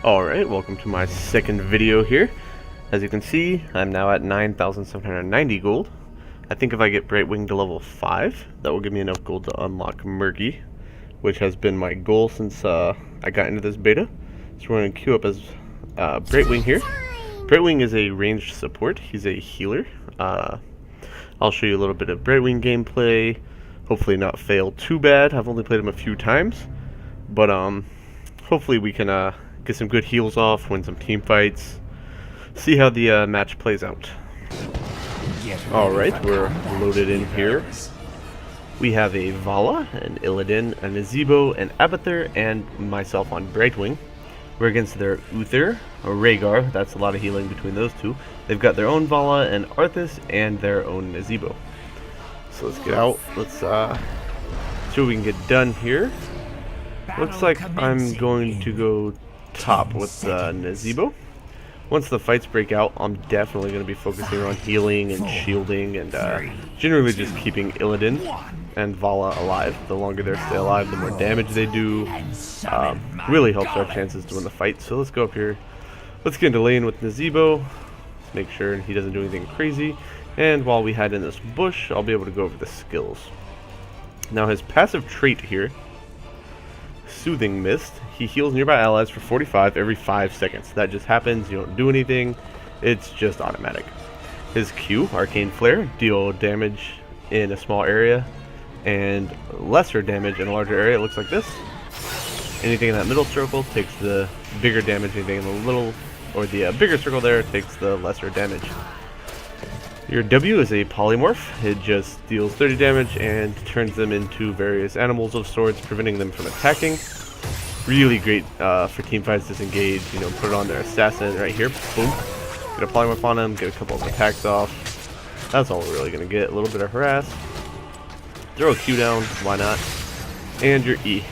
Alright, welcome to my second video here. As you can see, I'm now at 9,790 gold. I think if I get Brightwing to level 5, that will give me enough gold to unlock Murky, which has been my goal since I got into this beta. So we're going to queue up as Brightwing here. Brightwing is a ranged support. He's a healer. I'll show you a little bit of Brightwing gameplay. Hopefully not fail too bad. I've only played him a few times. But hopefully we can get some good heals off, win some team fights, see how the match plays out. Alright, we're loaded in here. We have a Vala, an Illidan, a Nazebo, an Abathur, and myself on Brightwing. We're against their Uther, or Rhaegar. That's a lot of healing between those two. They've got their own Vala and Arthas, and their own Nazebo. So let's get out. Let's see what we can get done here. Looks like I'm going to go top with Nazebo. Once the fights break out, I'm definitely going to be focusing on healing and shielding and generally just keeping Illidan and Vala alive. The longer they stay alive, the more damage they do. Really helps our chances to win the fight. So let's go up here. Let's get into lane with Nazebo. Make sure he doesn't do anything crazy. And while we hide in this bush, I'll be able to go over the skills. Now his passive trait here, Soothing Mist. He heals nearby allies for 45 every 5 seconds. That just happens. You don't do anything. It's just automatic. His Q, Arcane Flare, deal damage in a small area and lesser damage in a larger area. It looks like this. Anything in that middle circle takes the bigger damage. Anything in the little or the bigger circle there takes the lesser damage. Your W is a polymorph. It just deals 30 damage and turns them into various animals of sorts, preventing them from attacking. Really great for team fights, disengage, you know, put it on their assassin right here. Boom. Get a polymorph on him, get a couple of attacks off. That's all we're really going to get. A little bit of harass. Throw a Q down, why not? And your E.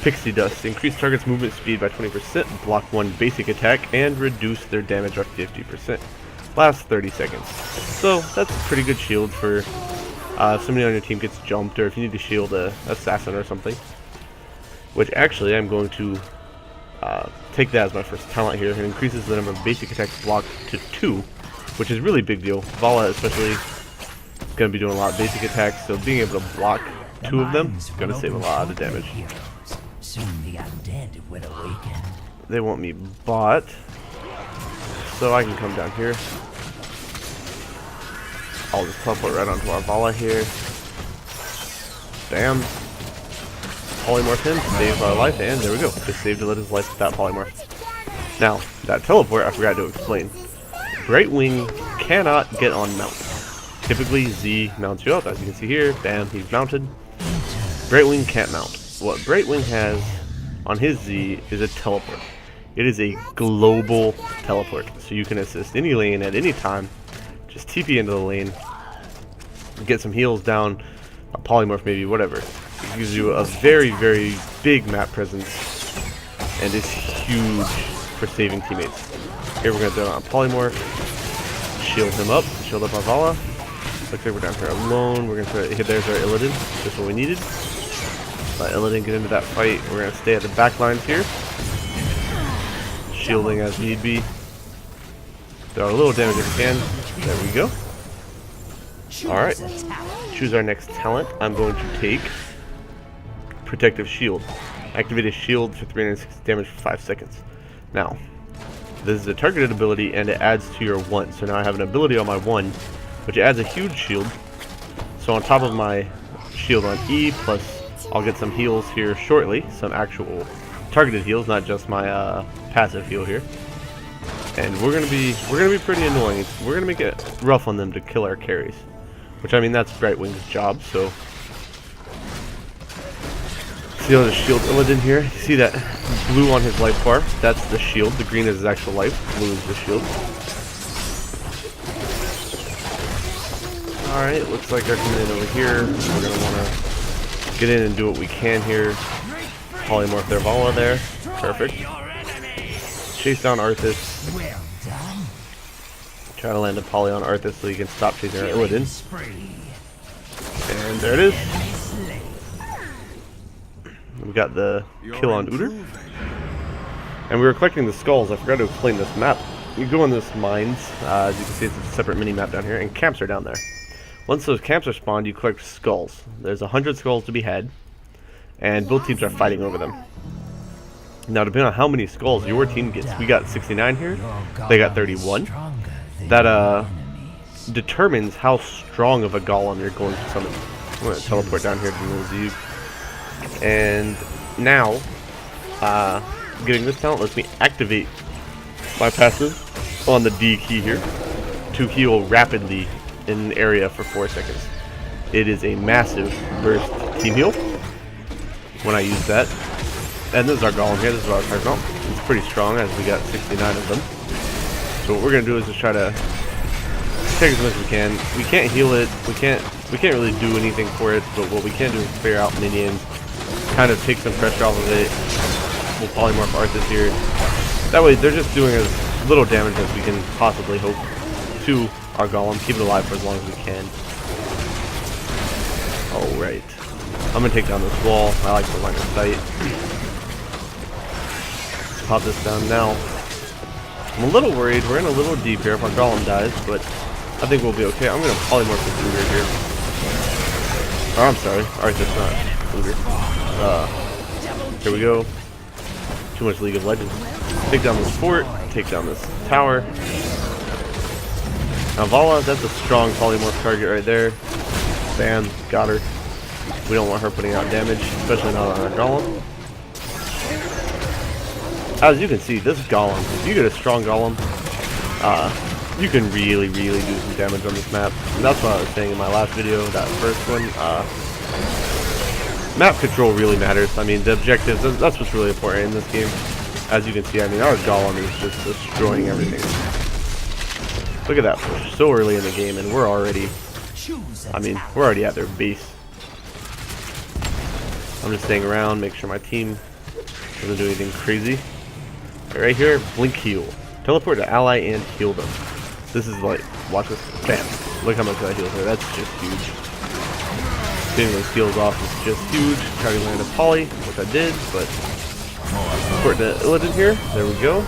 Pixie Dust. Increase target's movement speed by 20%, block one basic attack, and reduce their damage by 50%. Last 30 seconds. So that's a pretty good shield for if somebody on your team gets jumped or if you need to shield a assassin or something. Which actually I'm going to take that as my first talent here. It increases the number of basic attacks blocked to 2, which is really big deal. Vala especially is going to be doing a lot of basic attacks, so being able to block 2 of them is going to save a lot of damage. Soon the undead will awaken. They want me bot, so I can come down here. I'll just teleport right onto our Vala here. Bam. Polymorph him, save our life, and there we go. Just saved Illidan's life with that polymorph. Now, that teleport, I forgot to explain. Brightwing cannot get on mount. Typically, Z mounts you up, as you can see here. Bam, he's mounted. Brightwing can't mount. What Brightwing has on his Z is a teleport. It is a global teleport, so you can assist any lane at any time. Just TP into the lane, get some heals down, a polymorph maybe, whatever. It gives you a very, very big map presence, and it's huge for saving teammates. Here we're going to throw on a polymorph, shield him up, shield up our Vala. Looks like we're down here alone. We're going to try to hit. There's our Illidan, just what we needed. Let Illidan get into that fight. We're going to stay at the back lines here, shielding as need be. Throw a little damage if we can. There we go. Alright. Choose our next talent. I'm going to take Protective Shield. Activate a shield for 360 damage for 5 seconds. Now, this is a targeted ability and it adds to your 1. So now I have an ability on my 1, which adds a huge shield. So on top of my shield on E, plus I'll get some heals here shortly. Some actual targeted heals, not just my passive heal here. And we're gonna be pretty annoying. We're gonna make it rough on them to kill our carries, which I mean that's Brightwing's job. So see how the shield Illidan here. You see that blue on his life bar? That's the shield. The green is his actual life. Blue is the shield. All right, looks like they're coming in over here. We're gonna want to get in and do what we can here. Polymorph their Vala there. Perfect. Chase down Arthas. Try to land a poly on Arthas so he can stop chasing our Illidan. And there it is. We got the kill on Uther. And we were collecting the skulls. I forgot to explain this map. You go in this mines, as you can see it's a separate mini-map down here, and camps are down there. Once those camps are spawned, you collect skulls. There's 100 skulls to be had, and both teams are fighting over them. Now, depending on how many skulls your team gets, we got 69 here, they got 31. That determines how strong of a golem you're going to summon. I'm going to teleport down here to Noob. And now, getting this talent lets me activate my passive on the D key here to heal rapidly in an area for 4 seconds. It is a massive burst team heal when I use that. And this is our golem here, this is what I was talking about. It's pretty strong as we got 69 of them. So what we're going to do is just try to take as much as we can. We can't heal it, we can't really do anything for it, but what we can do is clear out minions, kind of take some pressure off of it. We'll polymorph Arthas here. That way they're just doing as little damage as we can possibly hope to our golem. Keep it alive for as long as we can. Alright. I'm going to take down this wall. I like the line of sight. Let's pop this down now. I'm a little worried. We're in a little deep here if our golem dies, but I think we'll be okay. I'm going to polymorph this Uger here. Oh, I'm sorry. Arthas, not Uger. Here we go. Too much League of Legends. Take down this fort, take down this tower. Now Vala, that's a strong polymorph target right there. Bam, got her. We don't want her putting out damage, especially not on our golem. As you can see, this golem, if you get a strong golem, you can really do some damage on this map. And that's what I was saying in my last video, that first one. Map control really matters. I mean, the objectives, that's what's really important in this game. As you can see, I mean, our golem is just destroying everything. Look at that push, so early in the game, and we're already, we're already at their base. I'm just staying around, make sure my team doesn't do anything crazy. Okay, right here, blink heal. Teleport to ally and heal them. This is like, watch this, bam. Look how much that heals her, that's just huge. Getting those heals off is just huge. Try to land a poly, which I did, but teleport to Illidan here. There we go.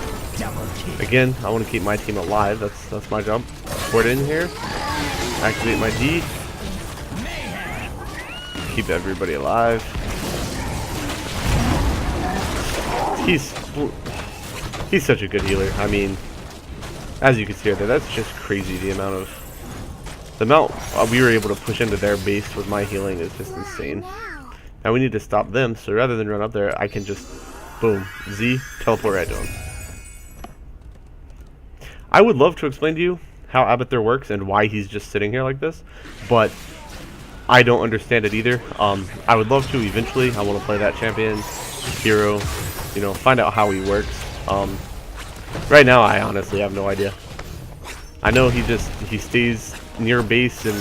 Again, I want to keep my team alive. That's my job. Port in here. Activate my D. Keep everybody alive. He's such a good healer. I mean, as you can see right there, that's just crazy. The amount we were able to push into their base with my healing is just insane. Now we need to stop them, so rather than run up there, I can just, boom, Z, teleport right to them. I would love to explain to you how Abathur works and why he's just sitting here like this, but I don't understand it either. I would love to eventually. I want to play that champion, hero, you know, find out how he works. Right now, I honestly have no idea. I know he stays near base and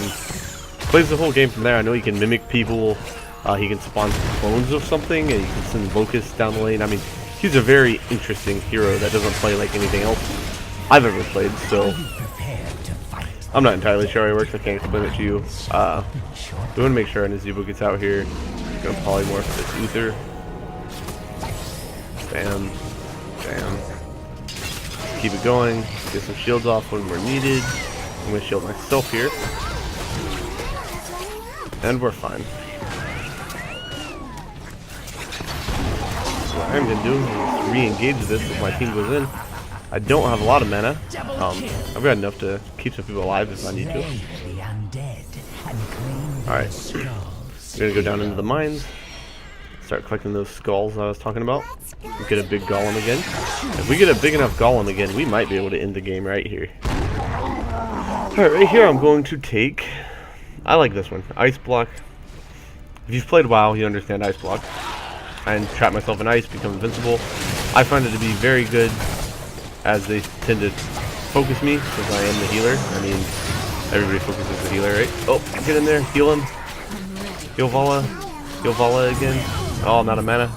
plays the whole game from there. I know he can mimic people. He can spawn clones of something, and he can send locusts down the lane. I mean, he's a very interesting hero that doesn't play like anything else I've ever played, so I'm not entirely sure how he works. I can't explain it to you. We want to make sure Nazeebo gets out here. I'm going to polymorph this Abathur. Bam. Bam. Keep it going. Get some shields off when we're needed. I'm going to shield myself here. And we're fine. So what I'm going to do is re-engage this if my team goes in. I don't have a lot of mana. I've got enough to keep some people alive if I need to. Alright. We're going to go down into the mines. Start collecting those skulls I was talking about. Get a big golem again. If we get a big enough golem again, we might be able to end the game right here. Alright, right here I'm going to take... I like this one. Ice Block. If you've played WoW, you understand Ice Block. And trap myself in ice, become invincible. I find it to be very good, as they tend to focus me, since I am the healer. I mean, everybody focuses the healer, right? Oh, get in there, heal him. Heal Vala. Heal Vala again. Oh, I'm out of mana.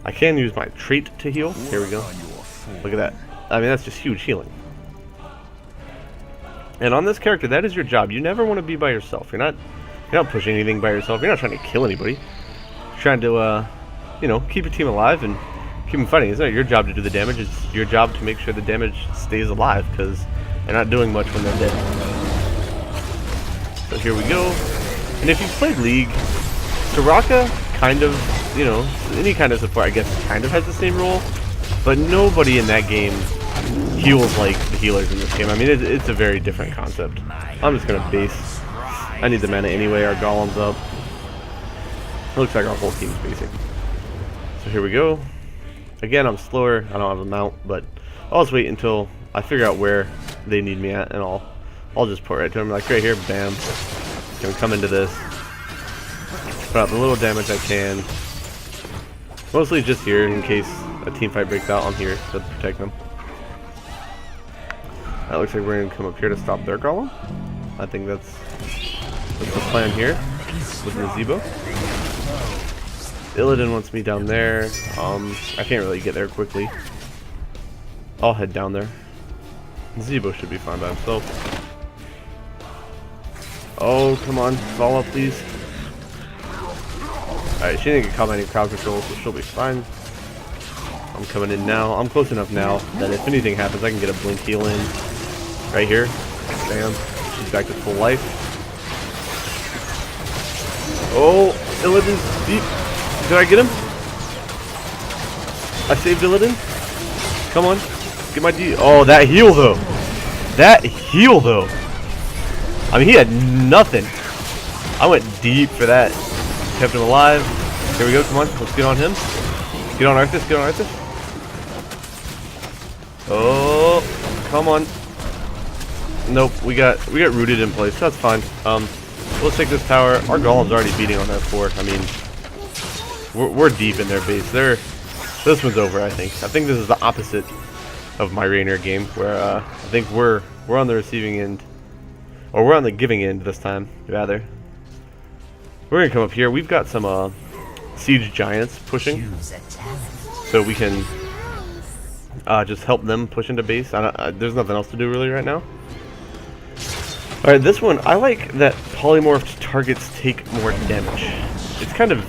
I can use my trait to heal. Here we go. Look at that. I mean, that's just huge healing. And on this character, that is your job. You never want to be by yourself. You're not pushing anything by yourself. You're not trying to kill anybody. You're trying to, you know, keep your team alive and keep him fighting. It's not your job to do the damage. It's your job to make sure the damage stays alive, because they're not doing much when they're dead. So here we go. And if you've played League, Soraka kind of, you know, any kind of support, I guess, kind of has the same role. But nobody in that game heals like the healers in this game. I mean, it's a very different concept. I'm just going to base. I need the mana anyway. Our golem's up. It looks like our whole team's basing. So here we go. Again, I'm slower. I don't have a mount, but I'll just wait until I figure out where they need me at, and I'll just put right to them. Like right here, bam. Gonna come into this. Put out the little damage I can. Mostly just here in case a team fight breaks out. I'm here to protect them. That looks like we're gonna come up here to stop their golem. I think that's the plan here with Nazebo. Illidan wants me down there. I can't really get there quickly. I'll head down there. Zebo should be fine by himself. Oh, come on. Follow up, please. Alright, she didn't get caught by any crowd control, so she'll be fine. I'm coming in now. I'm close enough now that if anything happens, I can get a blink heal in. Right here. Bam. She's back to full life. Oh, Illidan's deep. Did I get him? I saved Illidan. Come on. Get my D. Oh, that heal though. That heal though. I mean, he had nothing. I went deep for that. Kept him alive. Here we go. Come on. Let's get on him. Get on Arthas. Get on Arthas. Oh, come on. Nope. We got rooted in place. That's fine. Let's take this tower. Our golem's already beating on that fort. I mean, we're deep in their base. This one's over, I think. I think this is the opposite of my Rainier game, where I think we're on the receiving end, or we're on the giving end this time, rather. We're gonna come up here. We've got some siege giants pushing, so we can just help them push into base. There's nothing else to do really right now. All right, this one I like that polymorphed targets take more damage. It's kind of,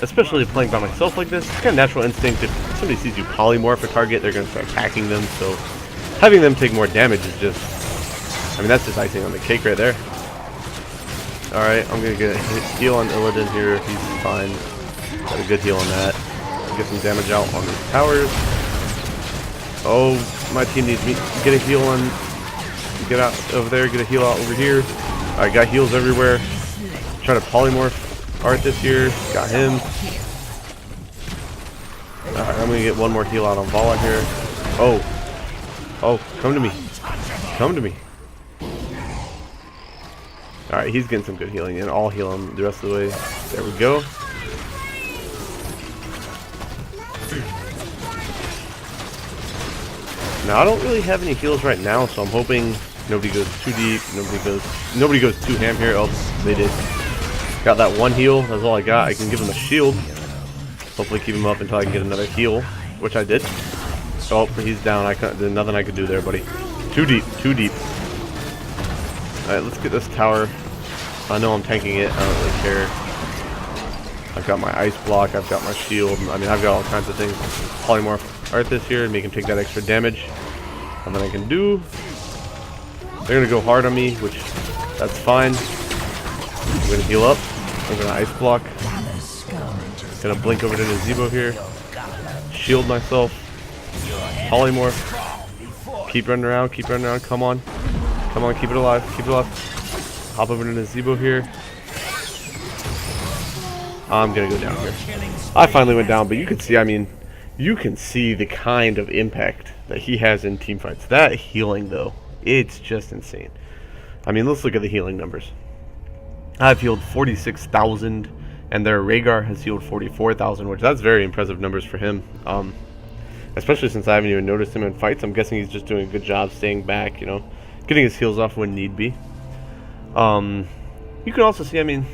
especially playing by myself like this, it's kind of natural instinct. If somebody sees you polymorph a target, they're going to start attacking them. So having them take more damage is just, I mean, that's just icing on the cake right there. Alright, I'm going to get a heal on Illidan here. He's fine. Got a good heal on that. Get some damage out on these towers. Oh, my team needs me to get a heal on. Get out over there, get a heal out over here. Alright, got heals everywhere. Trying to polymorph Arthas here. Got him. Alright, I'm gonna get one more heal out on Vala here. Oh, come to me. Come to me. Alright, he's getting some good healing, and I'll heal him the rest of the way. There we go. Now, I don't really have any heals right now, so I'm hoping nobody goes too deep, nobody goes too ham here. Oh, they did. Got that one heal, that's all I got. I can give him a shield. Hopefully keep him up until I can get another heal, which I did. Oh, he's down. There's nothing I could do there, buddy. Too deep, too deep. Alright, let's get this tower. I know I'm tanking it, I don't really care. I've got my ice block, I've got my shield, I mean, I've got all kinds of things. Polymorph Arthas here and make him take that extra damage. Nothing I can do. They're gonna go hard on me, which that's fine. I'm gonna heal up. I'm gonna ice block. Gonna blink over to Nazebo here. Shield myself. Polymorph. Keep running around, come on. Come on, keep it alive, keep it alive. Hop over to Nazebo here. I'm gonna go down here. I finally went down, but you can see, I mean, you can see the kind of impact that he has in team fights. That healing, though, it's just insane. I mean, let's look at the healing numbers. I've healed 46,000, and their Rhaegar has healed 44,000, which that's very impressive numbers for him. Especially since I haven't even noticed him in fights. I'm guessing he's just doing a good job staying back, you know, getting his heals off when need be. You can also see, I mean,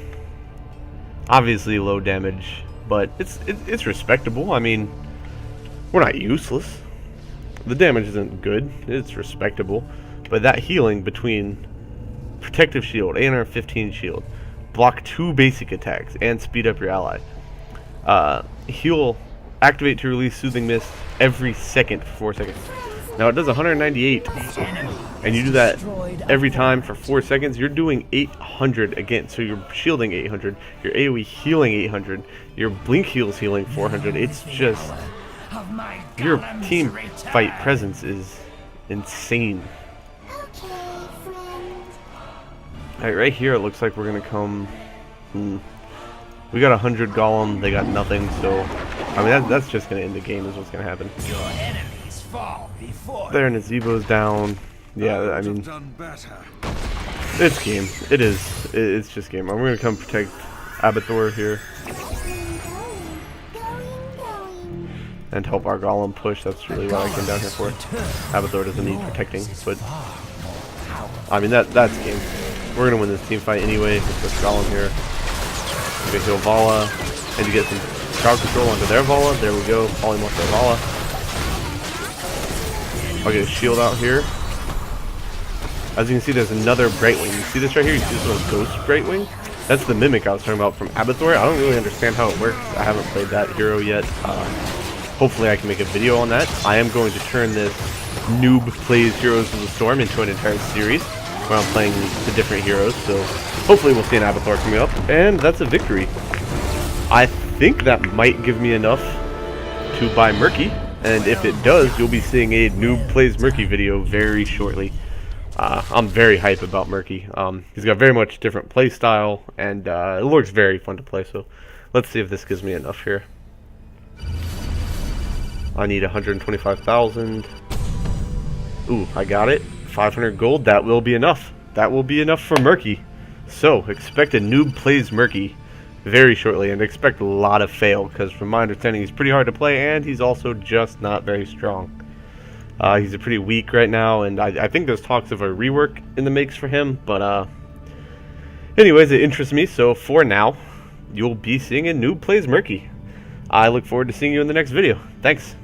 obviously low damage, but it's respectable. I mean, we're not useless. The damage isn't good. It's respectable. But that healing between protective shield and our 15 shield, block 2 basic attacks, and speed up your ally. Heal activate to release Soothing Mist every second for 4 seconds. Now it does 198, and you do that every time for 4 seconds. You're doing 800 again, so you're shielding 800, your AoE healing 800, your blink heals healing 400. It's just, your team fight presence is insane. Alright, right here it looks like we're gonna come. We got 100 Golem, they got nothing, so I mean that's just gonna end the game is what's gonna happen. There, Nazebo's down. Yeah, I mean, it's game. It is. It's just game. I'm gonna come protect Abathur here and help our Golem push. That's really what I came down here for. Abathur doesn't need protecting, but I mean that's game. We're gonna win this team fight anyway with this Golem here. We can heal Vala and to get some crowd control onto their Vala. There we go. Polymorph their Vala. I'll get a shield out here. As you can see, there's another Brightwing. You see this right here? You see this little ghost Brightwing? That's the mimic I was talking about from Abathur. I don't really understand how it works. I haven't played that hero yet. Hopefully I can make a video on that. I am going to turn this Noob Plays Heroes of the Storm into an entire series where I'm playing the different heroes. So hopefully we'll see an Abathur coming up. And that's a victory. I think that might give me enough to buy Murky. And if it does, you'll be seeing a Noob Plays Murky video very shortly. I'm very hype about Murky. He's got very much different play style, and it looks very fun to play. So let's see if this gives me enough here. I need 125,000. Ooh, I got it. 500 gold. That will be enough. That will be enough for Murky. So expect a Noob Plays Murky very shortly, and expect a lot of fail, because from my understanding he's pretty hard to play, and he's also just not very strong. He's a pretty weak right now, and I think there's talks of a rework in the makes for him, but anyways, it interests me, so for now you'll be seeing a Noob Plays Murky. I look forward to seeing you in the next video. Thanks.